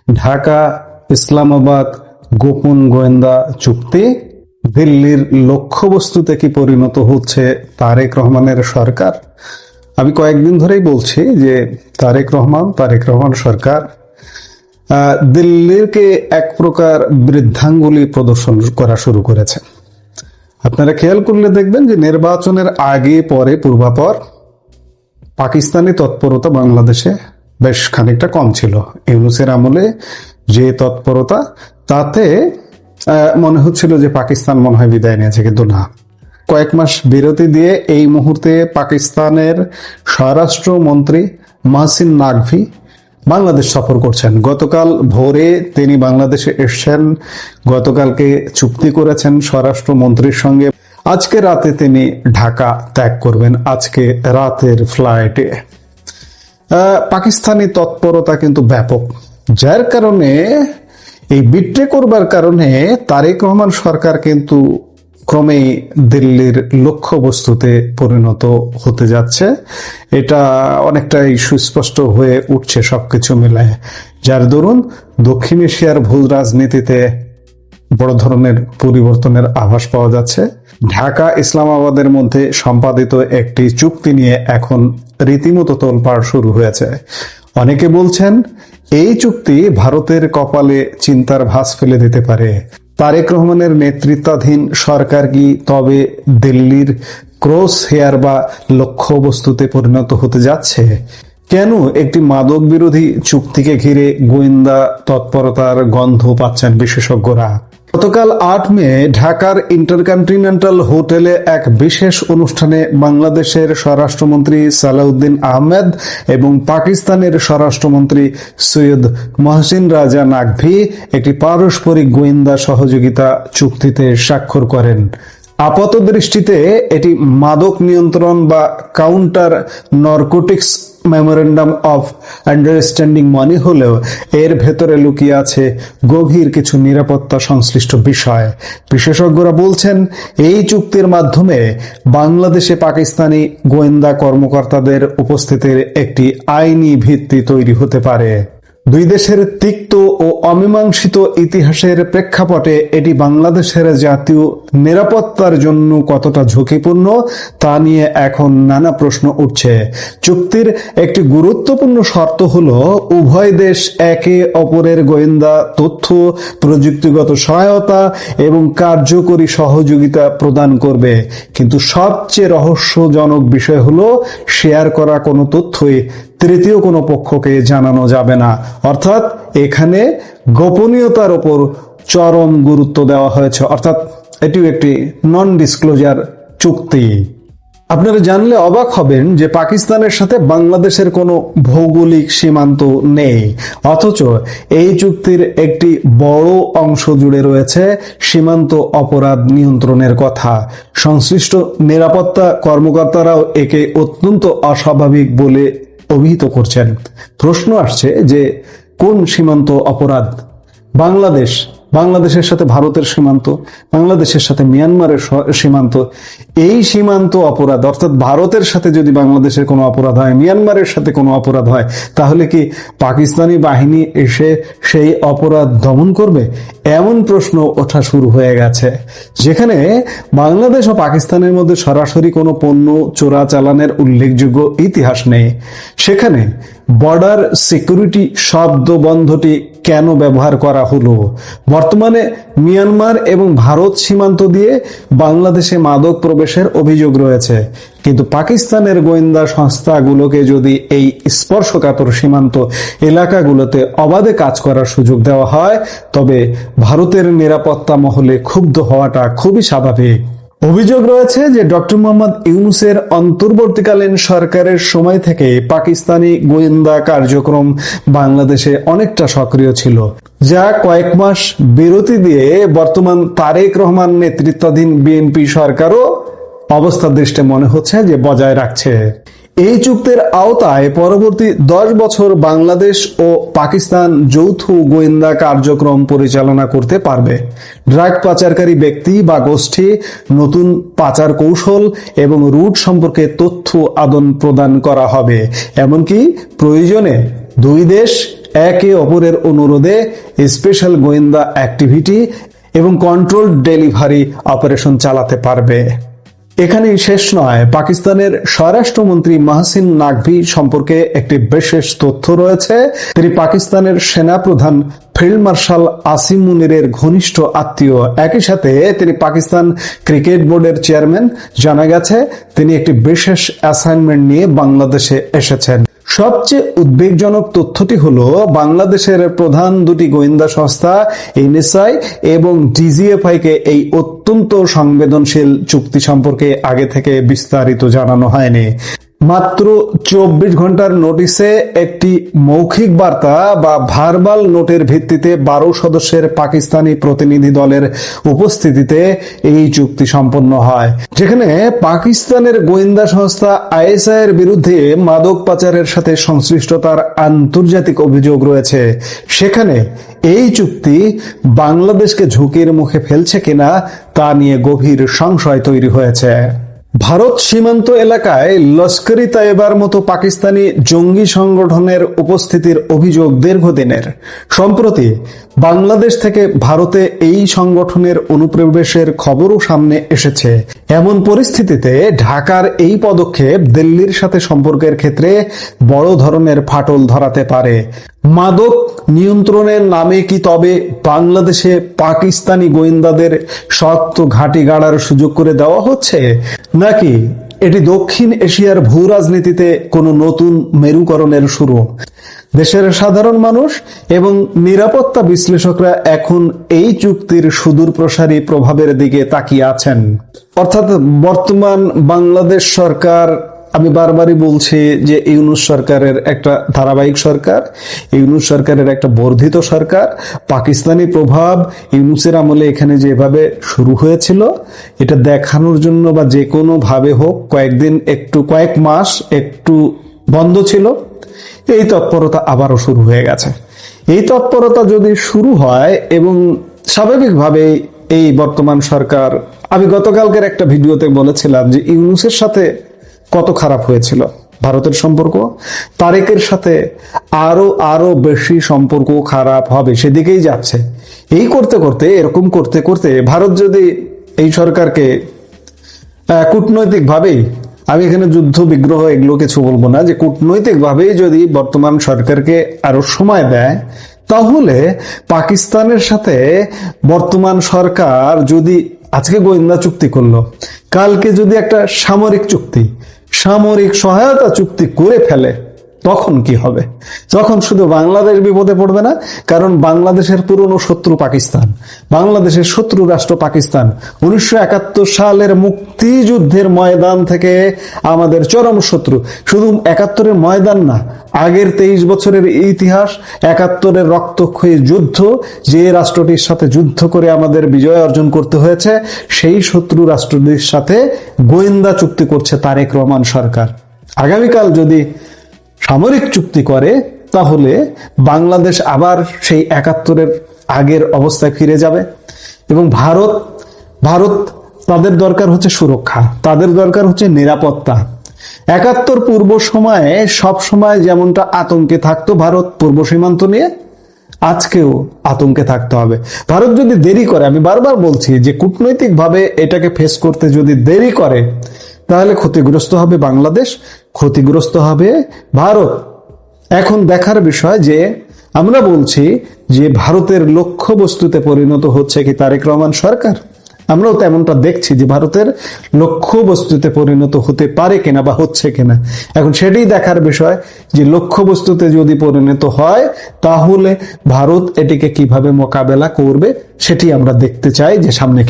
ঢাকা ইসলামাবাদ গোপন গোয়েন্দা চুক্তি, দিল্লির লক্ষ্যবস্তুতে কি পরিণত হচ্ছে তারেক রহমানের সরকার। আমি কয়েকদিন ধরেই বলছি যে তারেক রহমান সরকার দিল্লিকে এক প্রকার বৃদ্ধাঙ্গুলি প্রদর্শন করা শুরু করেছে। আপনারা খেয়াল করলে দেখবেন যে নির্বাচনের আগে পরে পূর্বাপর পাকিস্তানি তৎপরতা বাংলাদেশে বেশ খানিকটা কম ছিল। ইউনূসের আমলে যে তৎপরতা, তাতে মনে হচ্ছিল যে পাকিস্তান মনে হয় বিদায় নিয়েছে, কিন্তু না। কয়েক মাস বিরতি দিয়ে এই মুহূর্তে পাকিস্তানের স্বরাষ্ট্রমন্ত্রী মাহসিন নাকভি বাংলাদেশ সফর করছেন। গতকাল ভোরে তিনি বাংলাদেশে এসেছেন, গতকালকে চুক্তি করেছেন স্বরাষ্ট্রমন্ত্রীর সঙ্গে। আজকে রাতে তিনি ঢাকা ত্যাগ করবেন, আজকে রাতের ফ্লাইটে। পাকিস্তানি তৎপরতা কিন্তু ব্যাপক, যার কারণে এই বিট্রে করবার কারণে তারেক রহমান সরকার কিন্তু ক্রমেই দিল্লির লক্ষ্যবস্তুতে পরিণত হতে যাচ্ছে। এটা অনেকটাই সুস্পষ্ট হয়ে উঠছে সবকিছু মিলে, যার দরুন দক্ষিণ এশিয়ার ভূ রাজনীতিতে বড় ধরনের পরিবর্তনের আভাস পাওয়া যাচ্ছে। ঢাকা ইসলামাবাদের মধ্যে সম্পাদিত একটি চুক্তি নিয়ে এখন রীতিমতো তোলপাড় শুরু হয়েছে। অনেকে বলছেন এই চুক্তি ভারতের কপালে চিন্তার ভাঁজ ফেলে দিতে পারে। তারেক রহমানের নেতৃত্বাধীন সরকার কি তবে দিল্লির ক্রস হেয়ার বা লক্ষ্যবস্তুতে পরিণত হতে যাচ্ছে? কেন একটি মাদক বিরোধী চুক্তিকে ঘিরে গোয়েন্দা তৎপরতার গন্ধ পাচ্ছেন বিশেষজ্ঞরা? গতকাল 8 মে ঢাকার ইন্টারকন্টিনেন্টাল হোটেলে এক বিশেষ অনুষ্ঠানে বাংলাদেশের স্বরাষ্ট্রমন্ত্রী সালাউদ্দিন আহমেদ এবং পাকিস্তানের স্বরাষ্ট্রমন্ত্রী সৈয়দ মহসিন রাজা নাকভি একটি পারস্পরিক গোয়েন্দা সহযোগিতা চুক্তিতে স্বাক্ষর করেন। আপাত দৃষ্টিতে এটি মাদক নিয়ন্ত্রণ বা counter narcotics memorandum of understanding মনে হলেও এর ভেতরে লুকিয়ে আছে গভীর কিছু নিরাপত্তা সংশ্লিষ্ট বিষয়। বিশেষজ্ঞরা বলছেন এই চুক্তির মাধ্যমে বাংলাদেশে পাকিস্তানি গোয়েন্দা কর্মকর্তাদের উপস্থিতির একটি আইনি ভিত্তি তৈরি হতে পারে। দুই দেশের তিক্ত ও অমীমাংসিত ইতিহাসের প্রেক্ষাপটে এটি বাংলাদেশের জাতীয় নিরাপত্তার জন্য কতটা ঝুঁকিপূর্ণ তা নিয়ে এখন নানা প্রশ্ন উঠছে। চুক্তির একটি গুরুত্বপূর্ণ শর্ত হলো উভয় দেশ একে অপরের গোয়েন্দা তথ্য, প্রযুক্তিগত সহায়তা এবং কার্যকরী সহযোগিতা প্রদান করবে। কিন্তু সবচেয়ে রহস্যজনক বিষয় হলো শেয়ার করা কোনো তথ্যই তৃতীয় কোনো পক্ষকে জানানো যাবে না। অর্থাৎ এখানে গোপনীয়তার উপর চরম গুরুত্ব দেওয়া হয়েছে, অর্থাৎ এটিও একটি নন ডিসক্লোজার চুক্তি। আপনারা জানলে অবাক হবেন যে পাকিস্তানের সাথে বাংলাদেশের কোনো ভৌগোলিক সীমান্ত নেই, অথচ এই চুক্তির একটি বড় অংশ জুড়ে রয়েছে সীমান্ত অপরাধ নিয়ন্ত্রণের কথা। সংশ্লিষ্ট নিরাপত্তা কর্মকর্তারাও একে অত্যন্ত অস্বাভাবিক বলে অভিহিত করছেন। প্রশ্ন আসছে যে কোন সীমান্ত অপরাধ? বাংলাদেশের সাথে ভারতের সীমান্ত, বাংলাদেশের সাথে মিয়ানমারের সীমান্ত, এই সীমান্ত অপরাধ অর্থাৎ ভারতের সাথে যদি বাংলাদেশের কোনো অপরাধ হয়, মিয়ানমারের সাথে কোনো অপরাধ হয়, তাহলে কি পাকিস্তানি বাহিনী এসে সেই অপরাধ দমন করবে? এমন প্রশ্ন ওঠা শুরু হয়ে গেছে। যেখানে বাংলাদেশ ও পাকিস্তানের মধ্যে সরাসরি কোনো পণ্য চোরাচালানের উল্লেখযোগ্য ইতিহাস নেই, সেখানে বর্ডার সিকিউরিটি শব্দবন্ধটি কেন ব্যবহার করা হলো? বর্তমানে মিয়ানমার এবং ভারত সীমান্ত দিয়ে বাংলাদেশে মাদক প্রবেশের অভিযোগ রয়েছে, কিন্তু পাকিস্তানের গোয়েন্দা সংস্থাগুলোকে যদি এই স্পর্শকাতর সীমান্ত এলাকাগুলোতে অবাধে কাজ করার সুযোগ দেওয়া হয়, তবে ভারতের নিরাপত্তা মহলে ক্ষুব্ধ হওয়াটা খুবই স্বাভাবিক। অভিযোগ রয়েছে যে ডক্টর মোহাম্মদ ইউনূসের অন্তর্বর্তীকালীন সরকারের সময় থেকে পাকিস্তানি গোয়েন্দা কার্যক্রম বাংলাদেশে অনেকটা সক্রিয় ছিল, যা কয়েক মাস বিরতি দিয়ে বর্তমান তারেক রহমান নেতৃত্বাধীন বিএনপি সরকারও অবস্থা দৃষ্টে মনে হচ্ছে যে বজায় রাখছে। এই চুক্তির আওতায় পরবর্তী 10 বছর বাংলাদেশ ও পাকিস্তান যৌথ গোয়েন্দা কার্যক্রম পরিচালনা করতে পারবে। ড্রাগ পাচারকারী ব্যক্তি বা গোষ্ঠী নতুন পাচার কৌশল এবং রুট সম্পর্কে তথ্য আদান প্রদান করা হবে। এমনকি প্রয়োজনে দুই দেশ একে অপরের অনুরোধে স্পেশাল গোয়েন্দা অ্যাক্টিভিটি এবং কন্ট্রোল ডেলিভারি অপারেশন চালাতে পারবে। এখানেই শেষ নয়, পাকিস্তানের স্বরাষ্ট্রমন্ত্রী মাহসিন নাকভি সম্পর্কে একটি বিশেষ তথ্য রয়েছে। তিনি পাকিস্তানের সেনাপ্রধান ফিল্ড মার্শাল আসিম মুনিরের ঘনিষ্ঠ আত্মীয়। একই সাথে তিনি পাকিস্তান ক্রিকেট বোর্ডের চেয়ারম্যান। জানা গেছে তিনি একটি বিশেষ অ্যাসাইনমেন্ট নিয়ে বাংলাদেশে এসেছেন। সবচেয়ে উদ্বেগজনক তথ্যটি হলো বাংলাদেশের প্রধান দুটি গোয়েন্দা সংস্থা এনএসআই এবং ডিজিএফআই কে এই অত্যন্ত সংবেদনশীল চুক্তি সম্পর্কে আগে থেকে বিস্তারিত জানানো হয়নি। মাত্র 24 ঘন্টার নোটিশে একটি মৌখিক বার্তা বা ভার্বাল নোটের ভিত্তিতে 12 সদস্যের পাকিস্তানি প্রতিনিধি দলের উপস্থিতিতে এই চুক্তি সম্পন্ন হয়, যেখানে পাকিস্তানের গোয়েন্দা সংস্থা আইএসআই এর বিরুদ্ধে মাদক পাচারের সাথে সংশ্লিষ্টতার আন্তর্জাতিক অভিযোগ রয়েছে। সেখানে এই চুক্তি বাংলাদেশকে ঝুঁকির মুখে ফেলছে কিনা তা নিয়ে গভীর সংশয় তৈরি হয়েছে। ভারত সীমান্ত এলাকায় লস্করি তাইবার মতো পাকিস্তানি জঙ্গি সংগঠনের উপস্থিতির অভিযোগ দীর্ঘদিনের। সম্প্রতি বাংলাদেশ থেকে ভারতে এই সংগঠনের অনুপ্রবেশের খবরও সামনে এসেছে। এমন পরিস্থিতিতে ঢাকার এই পদক্ষেপ দিল্লির সাথে সম্পর্কের ক্ষেত্রে বড় ধরনের ফাটল ধরাতে পারে। মাদক নিয়ন্ত্রণের নামে কি তবে বাংলাদেশে পাকিস্তানি গোয়েন্দাদের শক্ত ঘাঁটি গাড়ার সুযোগ করে দেওয়া হচ্ছে, নাকি এটি দক্ষিণ এশিয়ার ভূ রাজনীতিতে কোনো নতুন মেরুকরণের শুরু? দেশের সাধারণ মানুষ এবং নিরাপত্তা বিশ্লেষকরা এখন এই চুক্তির সুদূর প্রসারী প্রভাবের দিকে তাকিয়ে আছেন। অর্থাৎ বর্তমান বাংলাদেশ সরকার, আমি বারবারই বলছি যে ইউনূস সরকারের একটা ধারাবাহিক সরকার, ইউনূস সরকারের একটা বর্ধিত সরকার। পাকিস্তানি প্রভাব ইউনূসের আমলে এখানে যেভাবে শুরু হয়েছিল, এটা দেখানোর জন্য বা যে কোনো ভাবে হোক কয়েকদিন কয়েক মাস একটু বন্ধ ছিল, এই তৎপরতা আবারও শুরু হয়ে গেছে। এই তৎপরতা যদি শুরু হয় এবং স্বাভাবিকভাবে এই বর্তমান সরকার, আমি গতকালকের একটা ভিডিওতে বলেছিলাম যে ইউনূসের সাথে কত খারাপ হয়েছিল ভারতের সম্পর্ক, তারেকের সাথে আরো বেশি সম্পর্ক খারাপ হবে, সেদিকেই যাচ্ছে। এই করতে করতে, এরকম করতে করতে ভারত যদি এই সরকারকে কূটনৈতিক ভাবেই, আমি এখানে যুদ্ধ বিগ্রহ এগুলো কিছু বলবো না, যে কূটনৈতিক ভাবেই যদি বর্তমান সরকারকে আরো সময় দেয়, তাহলে পাকিস্তানের সাথে বর্তমান সরকার যদি আজকে গোয়েন্দা চুক্তি করলো, কালকে যদি একটা সামরিক সহায়তা চুক্তি করে ফেলে, তখন কি হবে? তখন শুধু বাংলাদেশ বিপদে পড়বে না, কারণ বাংলাদেশের পুরনো শত্রু পাকিস্তান, বাংলাদেশের শত্রু রাষ্ট্র পাকিস্তান 1971 সালের মুক্তিযুদ্ধের ময়দান থেকে আমাদের চরম শত্রু। শুধু 71-এর ময়দান না, আগের 23 বছরের ইতিহাস, 71-এর রক্তক্ষয়ী যুদ্ধ, যে রাষ্ট্রটির সাথে যুদ্ধ করে আমাদের বিজয় অর্জন করতে হয়েছে, সেই শত্রু রাষ্ট্রটির সাথে গোয়েন্দা চুক্তি করছে তারেক রহমান সরকার। আগামীকাল যদি সামরিক চুক্তি করে, তাহলে বাংলাদেশ আবার সেই 71-এর আগের অবস্থায় ফিরে যাবে। এবং ভারত তাদের দরকার হচ্ছে সুরক্ষা, তাদের দরকার হচ্ছে নিরাপত্তা। 71 পূর্ব সময়ে সব সময় যেমনটা আতঙ্কে থাকতো ভারত পূর্ব সীমান্ত নিয়ে, আজকেও আতঙ্কে থাকতে হবে। ভারত যদি দেরি করে, আমি বারবার বলছি যে কূটনৈতিক ভাবে এটাকে ফেস করতে যদি দেরি করে, তাহলে ক্ষতিগ্রস্ত হবে বাংলাদেশ, ক্ষতিগ্রস্ত হবে ভারত। এখন দেখার বিষয় যে আমরা বলছি যে ভারতের লক্ষ্যবস্তুতে পরিণত হচ্ছে কি তারেক রহমান সরকার। আমরাও তেমনটা দেখছি যে ভারতের লক্ষ্যবস্তুতে পরিণত হতে পারে কিনা বা হচ্ছে কিনা। এখন সেটাই দেখার বিষয় যে লক্ষ্যবস্তুতে যদি পরিণত হয়, তাহলে ভারত এটিকে কিভাবে মোকাবেলা করবে, সেটি আমরা দেখতে চাই যে সামনে